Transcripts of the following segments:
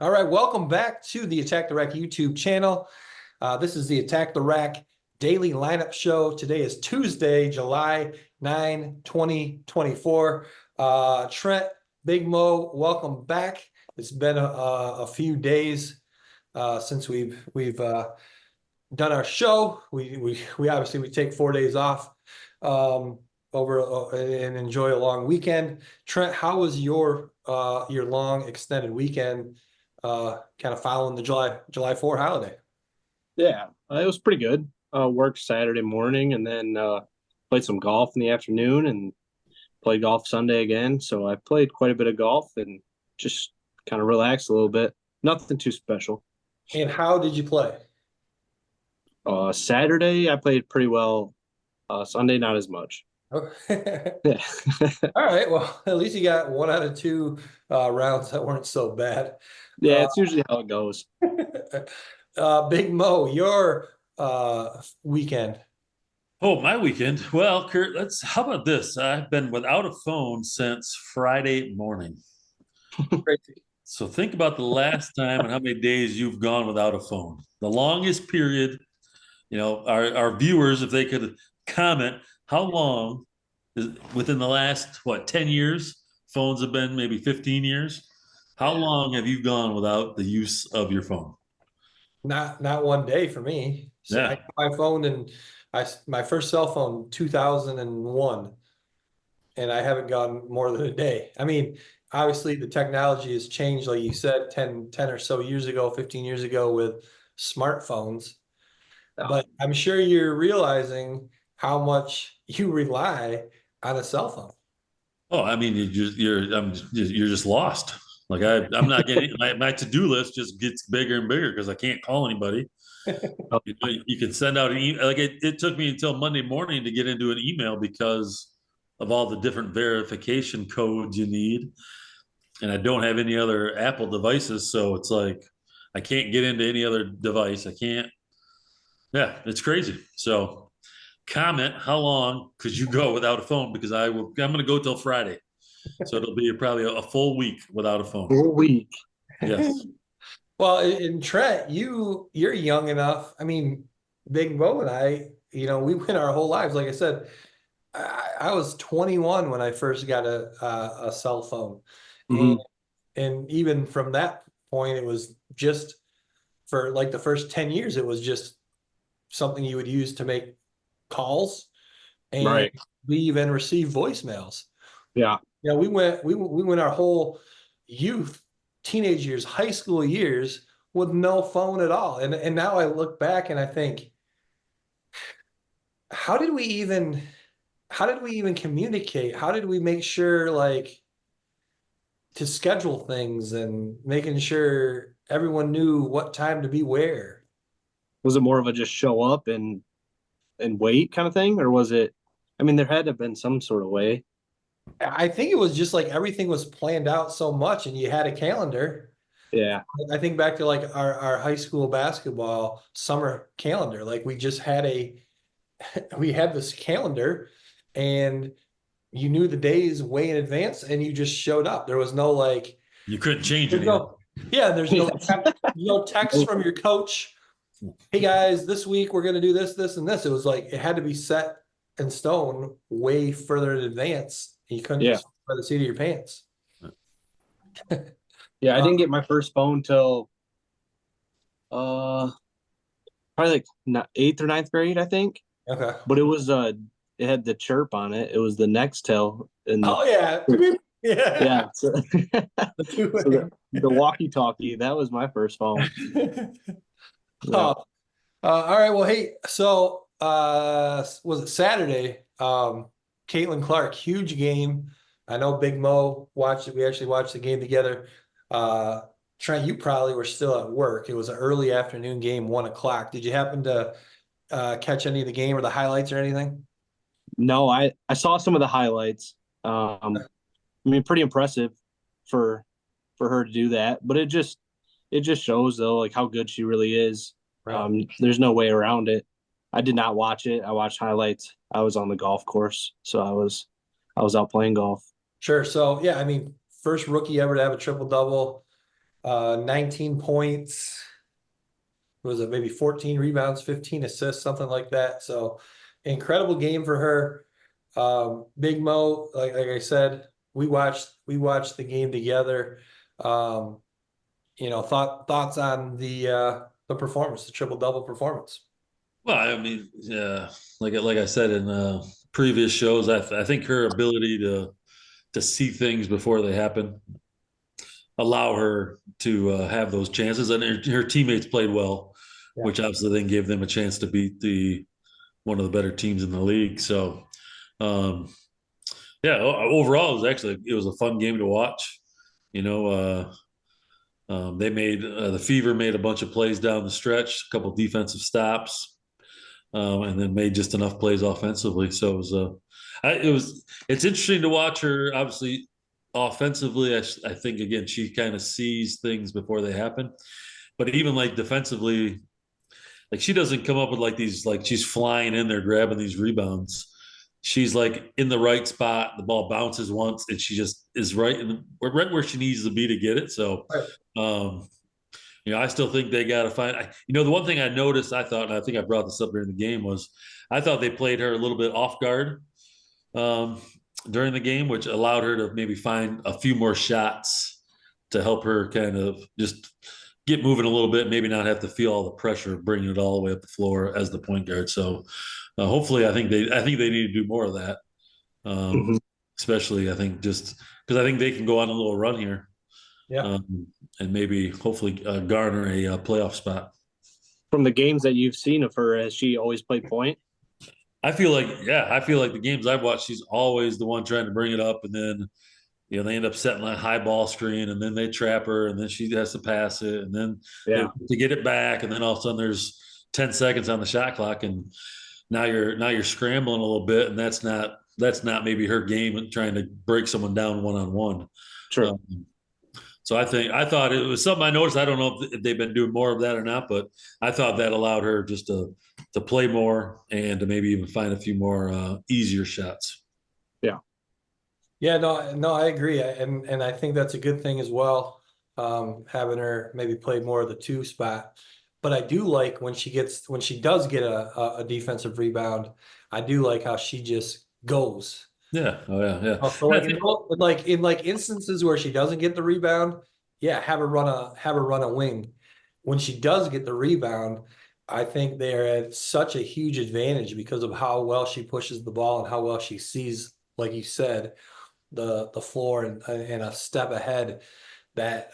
All right, welcome back to the Attack the Rack YouTube channel. This is the Attack the Rack daily lineup show. Today is Tuesday, July 9, 2024. Trent, Big Mo, welcome back. It's been a few days since we've done our show. We obviously we take 4 days off over and enjoy a long weekend. Trent, how was your long extended weekend? Kind of following the July 4th holiday. Yeah, it was pretty good. Worked Saturday morning and then played some golf in the afternoon and played golf Sunday again. So I played quite a bit of golf and just kind of relaxed a little bit. Nothing too special. And how did you play? Saturday I played pretty well. Sunday not as much. Oh. Yeah, All right. Well, at least you got one out of two rounds that weren't so bad. yeah, it's usually how it goes. Big Mo, your weekend. Oh, my weekend. Well, Kurt, how about this? I've been without a phone since Friday morning. Crazy. So think about the last time and how many days you've gone without a phone. The longest period, our viewers, if they could comment, how long is within the last, 10 years? Phones have been maybe 15 years. How long have you gone without the use of your phone? Not one day for me. So I Yeah. got my phone and my first cell phone 2001, and I haven't gone more than a day. I mean, obviously the technology has changed, like you said, 10 or so years ago, 15 years ago with smartphones. Yeah. But I'm sure you're realizing how much you rely on a cell phone. Oh, I mean, you're just lost. Like I'm not getting my to-do list just gets bigger and bigger because I can't call anybody. You can send out an email. Like it took me until Monday morning to get into an email because of all the different verification codes you need, and I don't have any other Apple devices, so it's like I can't get into any other device. I can't. Yeah, it's crazy. So comment how long could you go without a phone because I'm going to go till Friday. So it'll be probably a full week without a phone. Full week. Yes. Well, in Trent, you're young enough. I mean, Big Bo and I, we went our whole lives. Like I said, I was 21 when I first got a cell phone, and Hmm. even from that point, it was just for like the first 10 years, it was just something you would use to make calls and Right. leave and receive voicemails. Yeah. Yeah, we went our whole youth, teenage years, high school years with no phone at all. And now I look back and I think, how did we even how did we even communicate? How did we make sure like to schedule things and making sure everyone knew what time to be where? Was it more of a just show up and wait kind of thing, or was it? I mean, there had to have been some sort of way. I think it was just like everything was planned out so much and you had a calendar. Yeah. I think back to like our high school basketball summer calendar. Like we had this calendar and you knew the days way in advance and you just showed up. There was no like You couldn't change there's anything. no yeah, there's no text from your coach. Hey guys, this week we're gonna do this, this, and this. It was like it had to be set in stone way further in advance. You couldn't Yeah. just by the seat of your pants. Yeah. I Uh, didn't get my first phone till uh probably like eighth or ninth grade, I think. okay. But it had the chirp on it. It was the Nextel, and Oh yeah. yeah, Yeah. so, The two so way. the walkie-talkie, that was my first phone. Yeah. Oh, all right. Well, hey, so was it Saturday? Caitlin Clark, huge game. I know Big Mo watched it. We actually watched the game together. Uh, Trent, you probably were still at work. It was an early afternoon game, 1 o'clock. Did you happen to catch any of the game or the highlights or anything? No, I saw some of the highlights. I mean, pretty impressive for her to do that, but it just shows though like how good she really is. Right. There's no way around it. I did not watch it. I watched highlights. I was on the golf course, so I was out playing golf. Sure. So yeah, I mean, first rookie ever to have a triple double. 19 points. Was it maybe 14 rebounds, 15 assists, something like that. So incredible game for her. Big Mo, like I said, we watched the game together. Thoughts on the performance, the triple double performance. Well, I mean, yeah, like I said in previous shows, I think her ability to see things before they happen allow her to have those chances, and her teammates played well, Yeah. which obviously then gave them a chance to beat the one of the better teams in the league. So, um, yeah, overall, it was a fun game to watch. You know, they made the Fever made a bunch of plays down the stretch, a couple defensive stops, and then made just enough plays offensively. So it's interesting to watch her. Obviously, offensively, I think again she kind of sees things before they happen. But even like defensively, like she doesn't come up with like these like she's flying in there grabbing these rebounds. She's like in the right spot. The ball bounces once, and she just is right where she needs to be to get it. So, Right. um, I still think they got to find. The one thing I noticed, I thought, and I think I brought this up during the game, was I thought they played her a little bit off guard um, during the game, which allowed her to maybe find a few more shots to help her kind of just get moving a little bit, maybe not have to feel all the pressure of bringing it all the way up the floor as the point guard. So hopefully, I think they need to do more of that, Mhm. especially I think just because I think they can go on a little run here, Yeah. and maybe hopefully garner a playoff spot. From the games that you've seen of her, has she always played point? I feel like the games I've watched, she's always the one trying to bring it up, and then they end up setting a high ball screen, and then they trap her, and then she has to pass it, and then Yeah. to get it back, and then all of a sudden there's 10 seconds on the shot clock, and now you're scrambling a little bit, and that's not maybe her game and trying to break someone down one on one. True. So I thought it was something I noticed. I don't know if they've been doing more of that or not, but I thought that allowed her just to play more and to maybe even find a few more easier shots. Yeah. Yeah, no, I agree. And I think that's a good thing as well. Having her maybe play more of the two spot. But I do like when she does get a defensive rebound, I do like how she just goes. Yeah. Oh yeah. Yeah. So like in instances where she doesn't get the rebound, yeah, have her run a wing. When she does get the rebound, I think they're at such a huge advantage because of how well she pushes the ball and how well she sees, like you said, the floor and a step ahead. That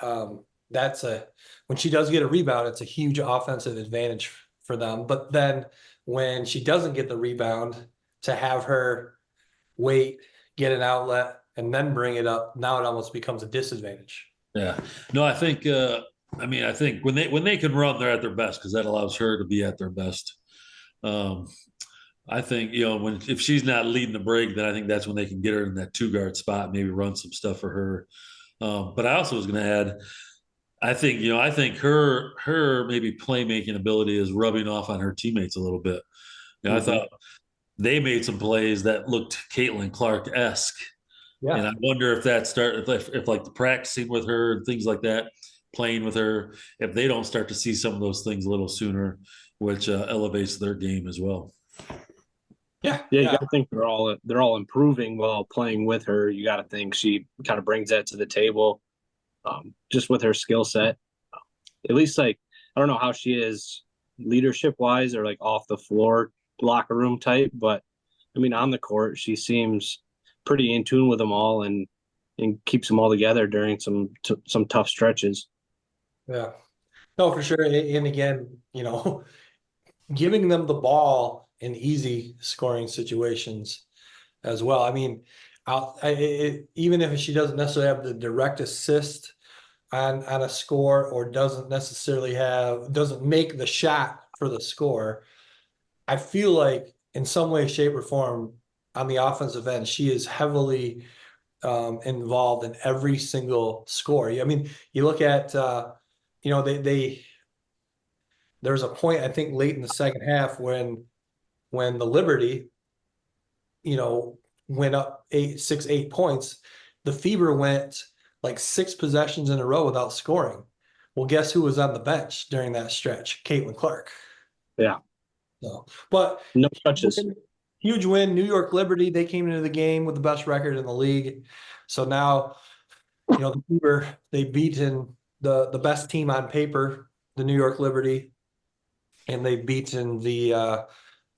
that's a when she does get a rebound, it's a huge offensive advantage for them. But then when she doesn't get the rebound, to have her wait, get an outlet, and then bring it up, now it almost becomes a disadvantage. Yeah. No, I think when they can run, they're at their best because that allows her to be at their best. Um, I think if she's not leading the break, then I think that's when they can get her in that two guard spot, maybe run some stuff for her. But I also was going to add, I think her maybe playmaking ability is rubbing off on her teammates a little bit. I thought they made some plays that looked Caitlin Clark-esque. Yeah. And I wonder if that if like the practicing with her and things like that, playing with her, if they don't start to see some of those things a little sooner, which elevates their game as well. Yeah, you got to think they're all improving while playing with her. You got to think she kind of brings that to the table, just with her skill set. At least, like, I don't know how she is leadership wise or like off the floor locker room type, but I mean on the court she seems pretty in tune with them all and keeps them all together during some tough stretches. Yeah. No, for sure. And again, giving them the ball in easy scoring situations as well. I mean, even if she doesn't necessarily have the direct assist on a score or doesn't make the shot for the score, I feel like in some way, shape, or form on the offensive end, she is heavily involved in every single score. I mean, you look at they there's a point I think late in the second half when the Liberty, went up 8 points, the Fever went like 6 possessions in a row without scoring. Well, guess who was on the bench during that stretch? Caitlin Clark. Yeah. So, but No touches. huge win. New York Liberty, they came into the game with the best record in the league. So now, they've beaten the best team on paper, the New York Liberty, and they've beaten the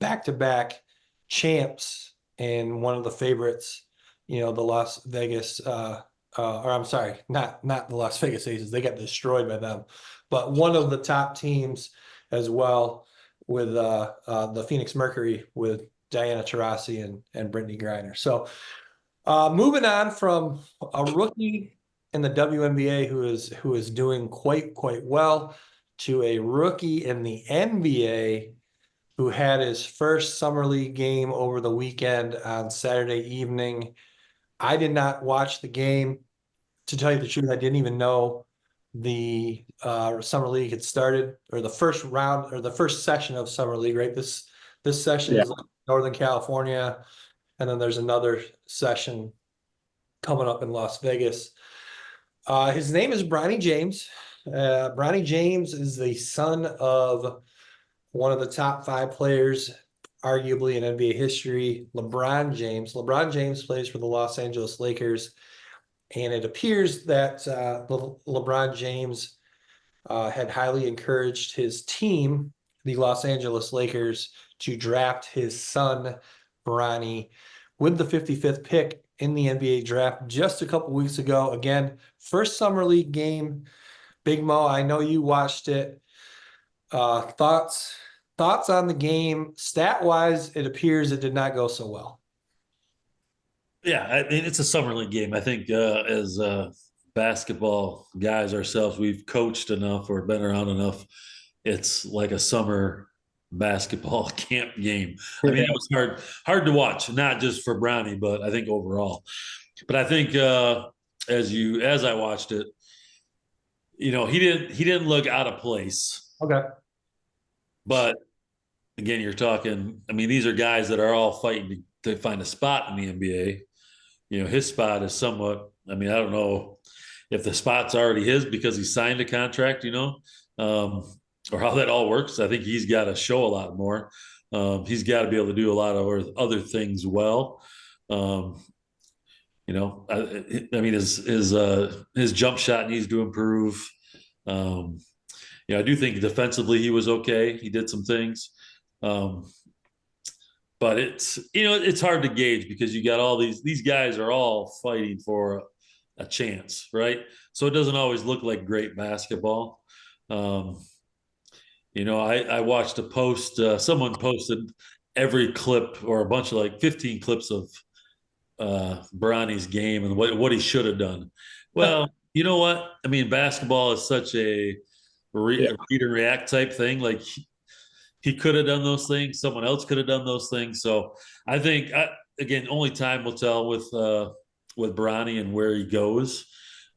back-to-back champs and one of the favorites, the Las Vegas, or I'm sorry, not the Las Vegas Aces. They got destroyed by them, but one of the top teams as well with the Phoenix Mercury with Diana Taurasi and Brittany Griner. So moving on from a rookie in the WNBA who is doing quite well to a rookie in the NBA who had his first summer league game over the weekend on Saturday evening. I did not watch the game. To tell you the truth, I didn't even know the summer league had started, or the first round or the first session of summer league, right? This session is like Northern California, and then there's another session coming up in Las Vegas. His name is Bronny James. Bronny James is the son of one of the top 5 players, arguably in NBA history, LeBron James. LeBron James plays for the Los Angeles Lakers, and it appears that LeBron James had highly encouraged his team, the Los Angeles Lakers, to draft his son, Bronny, with the 55th pick in the NBA draft just a couple weeks ago. Again, first summer league game. Big Mo, I know you watched it. Thoughts on the game? Stat-wise, it appears it did not go so well. Yeah, I mean, it's a summer league game. I think as basketball guys ourselves, we've coached enough or been around enough. It's like a summer basketball camp game. I mean, it was hard to watch, not just for Bronny, but I think overall. But I think as I watched it, he didn't look out of place. Okay. But again, you're talking. I mean, these are guys that are all fighting to find a spot in the NBA. His spot is somewhat. I mean, I don't know if the spot's already his because he signed a contract. Or how that all works. I think he's got to show a lot more. He's got to be able to do a lot of other things well. I mean, his jump shot needs to improve. I do think defensively he was okay. He did some things, but it's hard to gauge because you got all these guys are all fighting for a chance, right? So it doesn't always look like great basketball. I watched a post. Someone posted every clip or a bunch of like 15 clips of Bronny's game and what he should have done. Well, you know what? I mean, basketball is such a read and react type thing. Like he could have done those things. Someone else could have done those things. So I think again, only time will tell with Bronny and where he goes.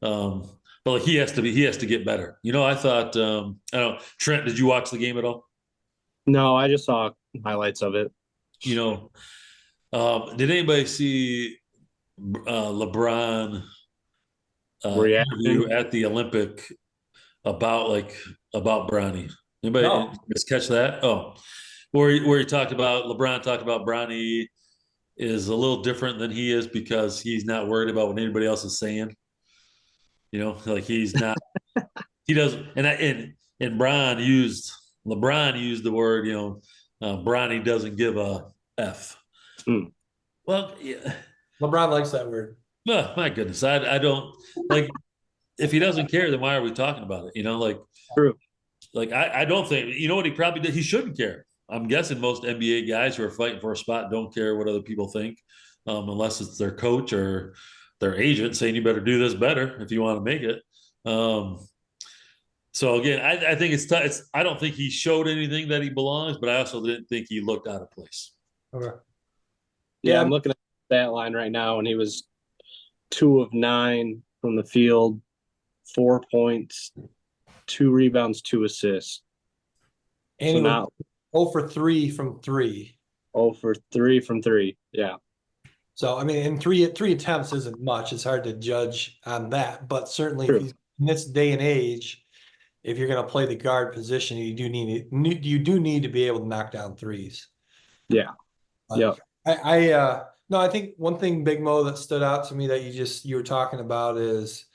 But like he has to get better. I thought I don't know, Trent, did you watch the game at all? No, I just saw highlights of it. Did anybody see LeBron interview at the Olympic about Bronny? Anybody just catch that? Oh, where he talked about LeBron talked about Bronny is a little different than he is because he's not worried about what anybody else is saying. Like he's not. He doesn't. And LeBron used the word. Bronny doesn't give a f. Mm. Well, yeah. LeBron likes that word. Oh, my goodness, I don't like. If he doesn't care, then why are we talking about it? True. Like I don't think what he probably did. He shouldn't care. I'm guessing most NBA guys who are fighting for a spot don't care what other people think, unless it's their coach or their agent saying you better do this better if you want to make it. So again, I think it's I don't think he showed anything that he belongs, but I also didn't think he looked out of place. Okay. Yeah, I'm looking at that line right now, and he was 2 of 9 from the field, 4 points, 2 rebounds, 2 assists. And he was 0 for 3 from 3. 0 for 3 from 3. Yeah. So I mean, in three attempts isn't much. It's hard to judge on that, but certainly if he's, in this day and age, if you're going to play the guard position, you do need to be able to knock down threes. Yeah. Yeah. No, I think one thing, Big Mo, that stood out to me that you were talking about is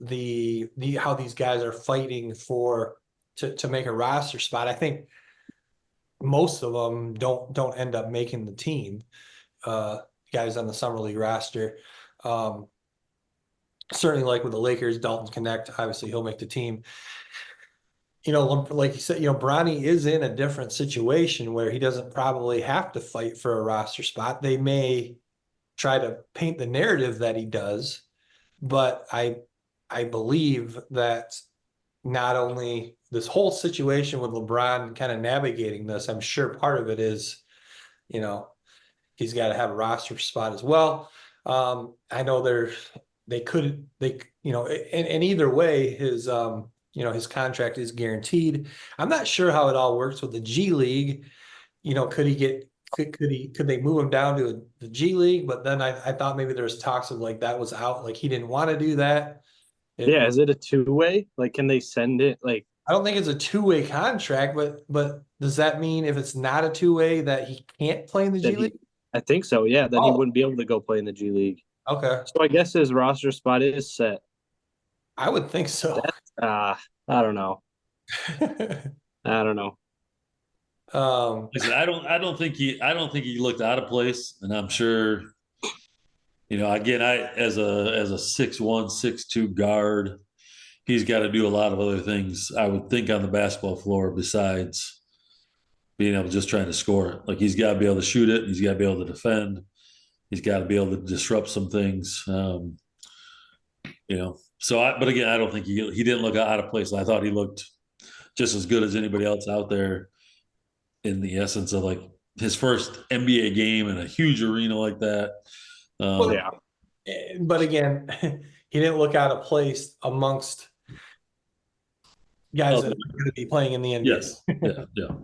the how these guys are fighting to make a roster spot. I think most of them don't end up making the team. Guys on the summer league roster. Certainly, like with the Lakers, Dalton Connect, obviously he'll make the team. Like you said, Bronny is in a different situation where he doesn't probably have to fight for a roster spot. They may try to paint the narrative that he does, but I believe that not only this whole situation with LeBron kind of navigating this, I'm sure part of it is, he's got to have a roster spot as well. I know and either way, his contract is guaranteed. I'm not sure how it all works with the G League. Could they move him down to the G League? But then I thought maybe there was talks of like that was out, like he didn't want to do that. Yeah. Is it a two-way? Like, can they send it? Like, I don't think it's a two-way contract, but does that mean if it's not a two-way that he can't play in the G League? I think so. Yeah. Then he Oh, wouldn't be able to go play in the G League. okay. So I guess his roster spot is set. I would think so. I don't know. I don't know. Listen, I don't think he looked out of place, and I'm sure, again, as a 6'1", 6'2" guard, he's got to do a lot of other things, I would think, on the basketball floor besides being able to just trying to score it. Like, he's got to be able to shoot it. He's got to be able to defend. He's got to be able to disrupt some things. But again, I don't think he didn't look out of place. I thought he looked just as good as anybody else out there, in the essence of like his first NBA game in a huge arena like that. Yeah. But again, he didn't look out of place amongst guys that are going to be playing in the NBA. Yes.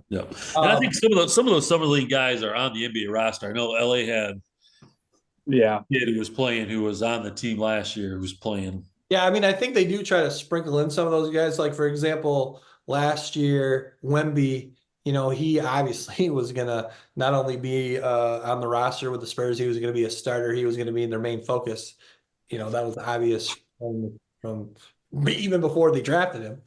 Yeah. And I think some of those summer league guys are on the NBA roster. I know LA had Yeah. kid who was playing, who was on the team last year, who was playing. Yeah, I mean, I think they do try to sprinkle in some of those guys. Like, for example, last year, Wemby, he obviously was going to not only be on the roster with the Spurs, he was going to be a starter. He was going to be in their main focus. That was obvious from even before they drafted him.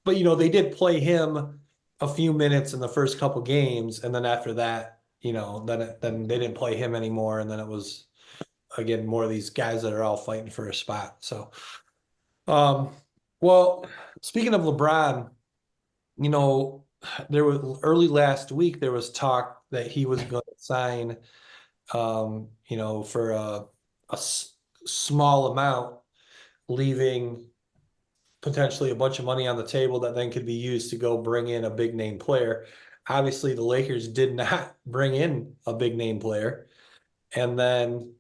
But, they did play him a few minutes in the first couple games. And then after that, then they didn't play him anymore. And then it was, again, more of these guys that are all fighting for a spot. So, well, speaking of LeBron, there was early last week, there was talk that he was going to sign, for a small amount, leaving potentially a bunch of money on the table that then could be used to go bring in a big name player. Obviously, the Lakers did not bring in a big name player. And then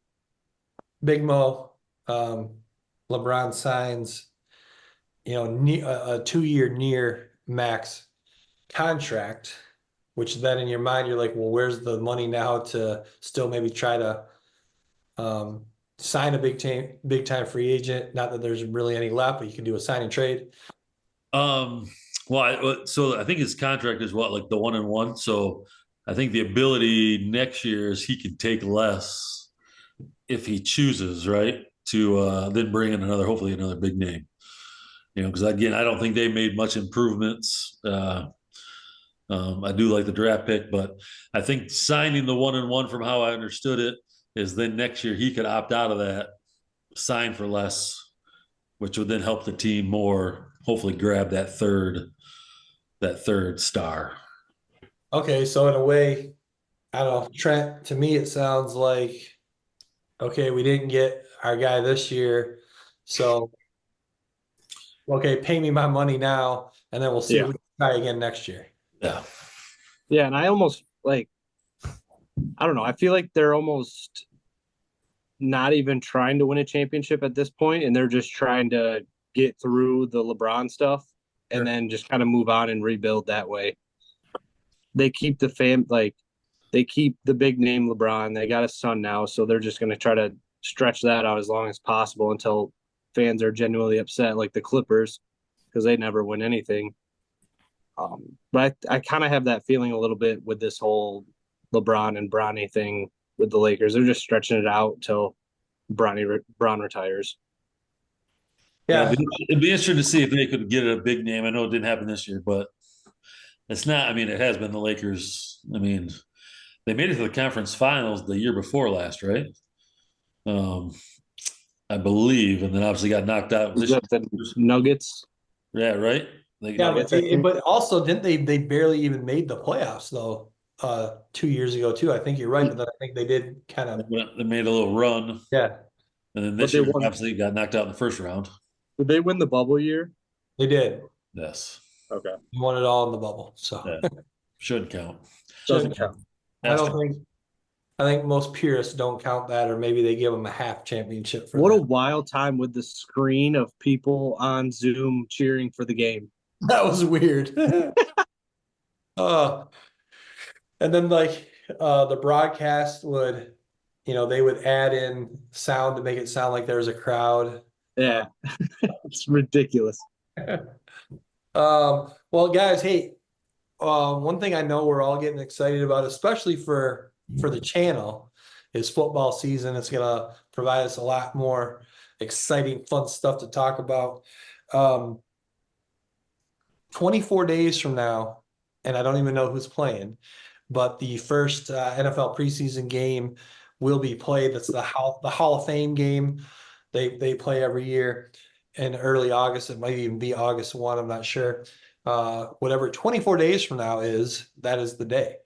Big Mo, LeBron signs, a 2-year near max contract, which then in your mind, you're like, well, where's the money now to still maybe try to sign a big time free agent? Not that there's really any left, but you can do a sign and trade. So I think his contract is like the 1-1. So I think the ability next year is he can take less if he chooses, right, to then bring in hopefully another big name. Because again, I don't think they made much improvements. I do like the draft pick, but I think signing the 1-1, from how I understood it, is then next year he could opt out of that, sign for less, which would then help the team more, hopefully grab that third star. Okay, so in a way, I don't know, Trent, to me, it sounds like, okay, we didn't get our guy this year, so okay, pay me my money now, and then we'll see if we can try again next year. Yeah. Yeah, and I almost I don't know. I feel like they're almost not even trying to win a championship at this point, and they're just trying to get through the LeBron stuff and then just kind of move on and rebuild that way. They keep they keep the big name LeBron. They got a son now, so they're just going to try to stretch that out as long as possible until fans are genuinely upset, like the Clippers. because they never win anything. But I kind of have that feeling a little bit with this whole LeBron and Bronny thing with the Lakers. They're just stretching it out till Bron retires. Yeah, Yeah, it'd be interesting to see if they could get a big name. I know it didn't happen this year, but it's not. I mean, it has been the Lakers. I mean, they made it to the conference finals the year before last, right? Um, I believe, and then obviously got knocked out Is this that the year. Nuggets? Yeah, right. yeah, but Nuggets, I think. but also didn't they barely even made the playoffs though 2 years ago too. I think you're right, but then I think they did kind of They made a little run, yeah, and then But this they year won. obviously got knocked out in the first round. Did they win the bubble year? they did. Yes, Okay, They won it all in the bubble. So yeah, should count. doesn't shouldn't count. I don't think I think most purists don't count that, or maybe they give them a half championship for What a that. wild time with the screen of people on Zoom cheering for the game. That was weird. uh and then like the broadcast would, they would add in sound to make it sound like there was a crowd. Yeah, it's ridiculous. Well, guys, hey, one thing I know we're all getting excited about, especially for the channel, is football season. It's gonna provide us a lot more exciting, fun stuff to talk about. Um, 24 days from now, and I don't even know who's playing, but the first NFL preseason game will be played. That's the Hall of Fame game. They play every year in early August. It might even be August 1. I'm not sure. Whatever 24 days from now is, that is the day.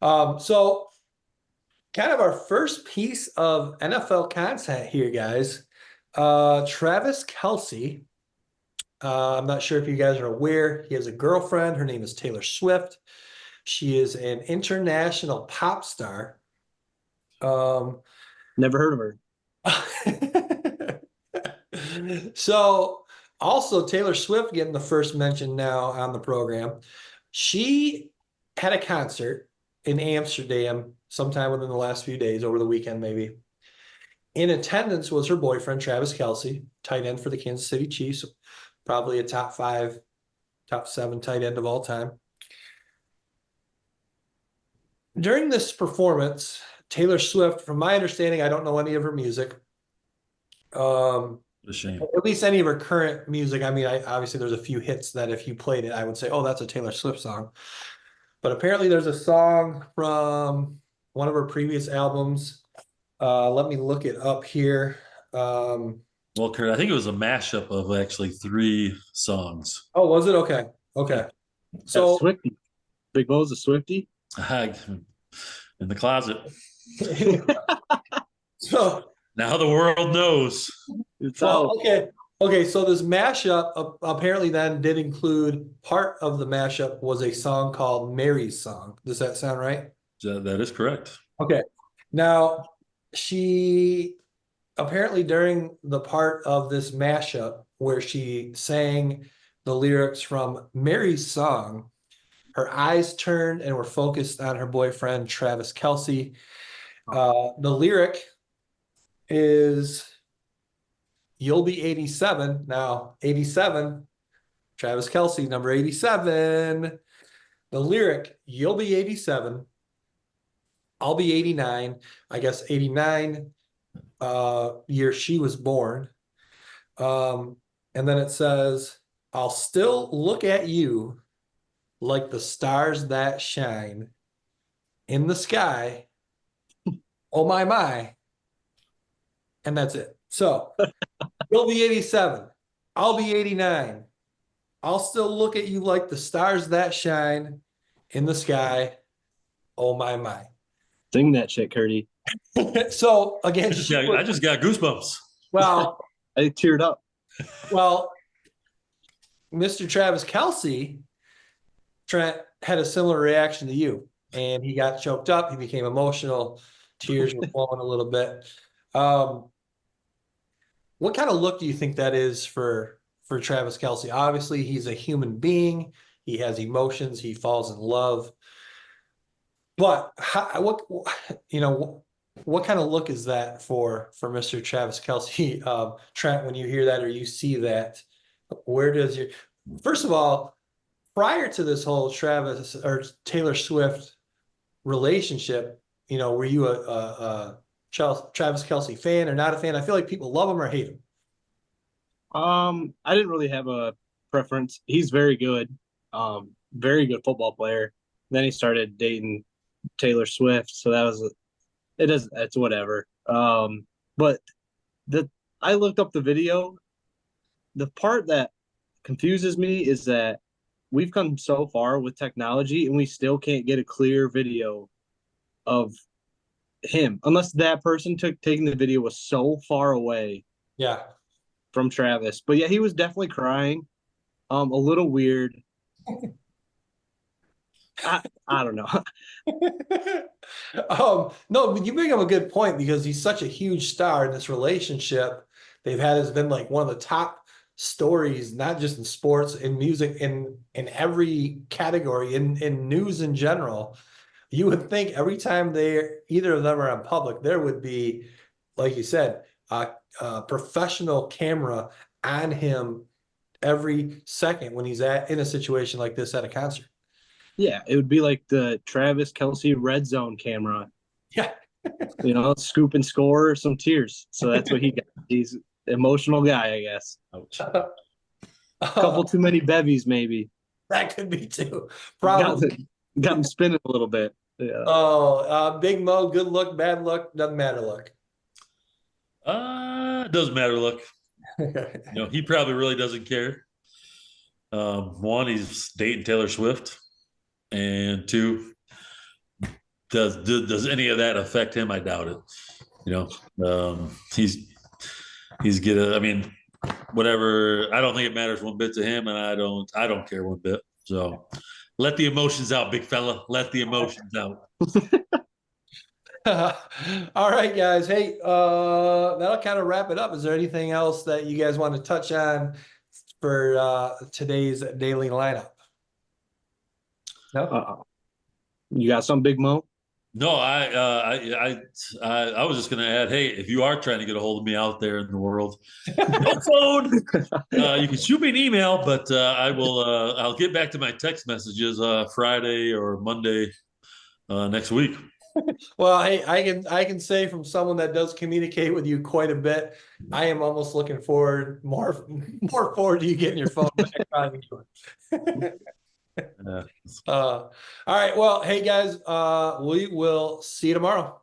So kind of our first piece of NFL content here, guys. Travis Kelce. I'm not sure if you guys are aware. He has a girlfriend. Her name is Taylor Swift. She is an international pop star. Never heard of her. So also Taylor Swift getting the first mention now on the program. She had a concert in Amsterdam sometime within the last few days, over the weekend maybe. In attendance was her boyfriend, Travis Kelce, tight end for the Kansas City Chiefs, probably a top 5, top 7 tight end of all time. During this performance, Taylor Swift, from my understanding, I don't know any of her music. A shame. At least any of her current music. I mean, obviously there's a few hits that if you played it, I would say, oh, that's a Taylor Swift song. But apparently there's a song from one of her previous albums. Let me look it up here. Well, Kurt, I think it was a mashup of actually 3 songs. Oh, was it? Okay. Okay. So So Swifty, Big Bo's a Swifty. In the closet. so Now the world knows. It's well, out. okay. Okay, so this mashup apparently then did include, part of the mashup was a song called Mary's Song. Does that sound right? That is correct. Okay. Now, she apparently during the part of this mashup where she sang the lyrics from Mary's Song, her eyes turned and were focused on her boyfriend, Travis Kelce. The lyric is, "You'll be 87." Now, 87, Travis Kelce, number 87. The lyric, "You'll be 87. I'll be 89." I guess 89 year she was born. And then it says, "I'll still look at you like the stars that shine in the sky. Oh my." And that's it. So you'll be 87. I'll be 89. I'll still look at you like the stars that shine in the sky. Oh my. Sing that shit, Curdy. So again, I just got goosebumps. well, I teared up. Mr. Travis Kelce, Trent, had a similar reaction to you, and he got choked up. He became emotional. Tears were flowing a little bit. What kind of look do you think that is for Travis Kelce? Obviously, he's a human being. He has emotions. He falls in love. But what kind of look is that for Mr. Travis Kelce? Trent, when you hear that or you see that, where does first of all, prior to this whole Travis or Taylor Swift relationship, were you a Travis Kelce fan or not a fan? I feel like people love him or hate him. I didn't really have a preference. He's very good football player. Then he started dating Taylor Swift, so it's whatever. But I looked up the video. The part that confuses me is that we've come so far with technology and we still can't get a clear video of him unless that person taking the video was so far away Yeah. from Travis. But yeah, he was definitely crying. A little weird. I don't know. No, but you bring up a good point because he's such a huge star in this relationship they've had has been like one of the top stories, not just in sports, in music, in every category, in news in general. You would think every time either of them are in public, there would be, like you said, a professional camera on him every second when he's in a situation like this at a concert. Yeah, it would be like the Travis Kelce red zone camera. Yeah. Scoop and score some tears. So that's what he got. He's an emotional guy, I guess. Ouch. A couple too many bevies, maybe. That could be too. Probably. Got him spinning a little bit. Yeah. Oh, Big Mo, good look, bad look, doesn't matter look. Doesn't matter. Look, he probably really doesn't care. One, he's dating Taylor Swift, and two, does any of that affect him? I doubt it. He's I mean, whatever. I don't think it matters one bit to him, and I don't care one bit. So let the emotions out, big fella. Let the emotions out. All right, guys. Hey, that'll kind of wrap it up. Is there anything else that you guys want to touch on for today's daily lineup? No. You got some, Big Mo? No, I was just going to add, hey, if you are trying to get a hold of me out there in the world, no phone. You can shoot me an email, but I'll get back to my text messages Friday or Monday next week. Well, hey, I can say from someone that does communicate with you quite a bit, I am almost looking more forward to you getting your phone back. All right. Well, hey guys, we will see you tomorrow.